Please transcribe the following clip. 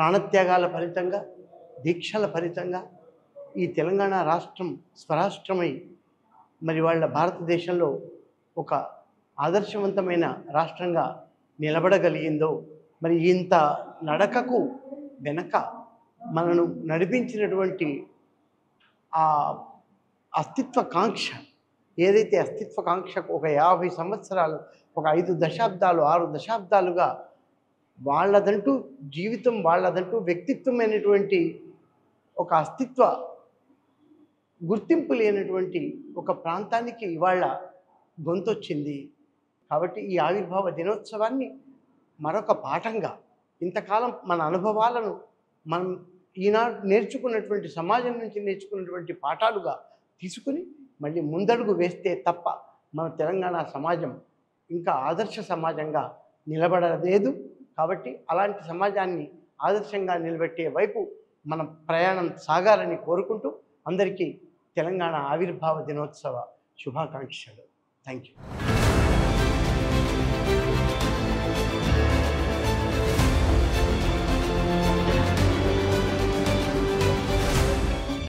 ప్రాణత్యాగాల ఫలితంగా, దీక్షల ఫలితంగా ఈ తెలంగాణ రాష్ట్రం స్వరాష్ట్రమై మరి వాళ్ళ భారతదేశంలో ఒక ఆదర్శవంతమైన రాష్ట్రంగా నిలబడగలిగిందో, మరి ఇంత నడకకు వెనక మనను నడిపించినటువంటి ఆ అస్తిత్వ కాంక్ష, ఏదైతే అస్తిత్వ కాంక్షకు ఒక 50 సంవత్సరాలు, ఒక 5 దశాబ్దాలు, 6 దశాబ్దాలుగా వాళ్ళదంటూ జీవితం, వాళ్ళదంటూ వ్యక్తిత్వమైనటువంటి ఒక అస్తిత్వ గుర్తింపు లేనటువంటి ఒక ప్రాంతానికి ఇవాళ గొంతొచ్చింది. కాబట్టి ఈ ఆవిర్భావ దినోత్సవాన్ని మరొక పాఠంగా, ఇంతకాలం మన అనుభవాలను మనం ఈనాడు నేర్చుకున్నటువంటి సమాజం నుంచి నేర్చుకున్నటువంటి పాఠాలుగా తీసుకుని మళ్ళీ ముందడుగు వేస్తే తప్ప మన తెలంగాణ సమాజం ఇంకా ఆదర్శ సమాజంగా నిలబడలేదు. కాబట్టి అలాంటి సమాజాన్ని ఆదర్శంగా నిలబెట్టే వైపు మన ప్రయాణం సాగాలని కోరుకుంటూ అందరికీ తెలంగాణ ఆవిర్భావ దినోత్సవ శుభాకాంక్షలు. Thank you.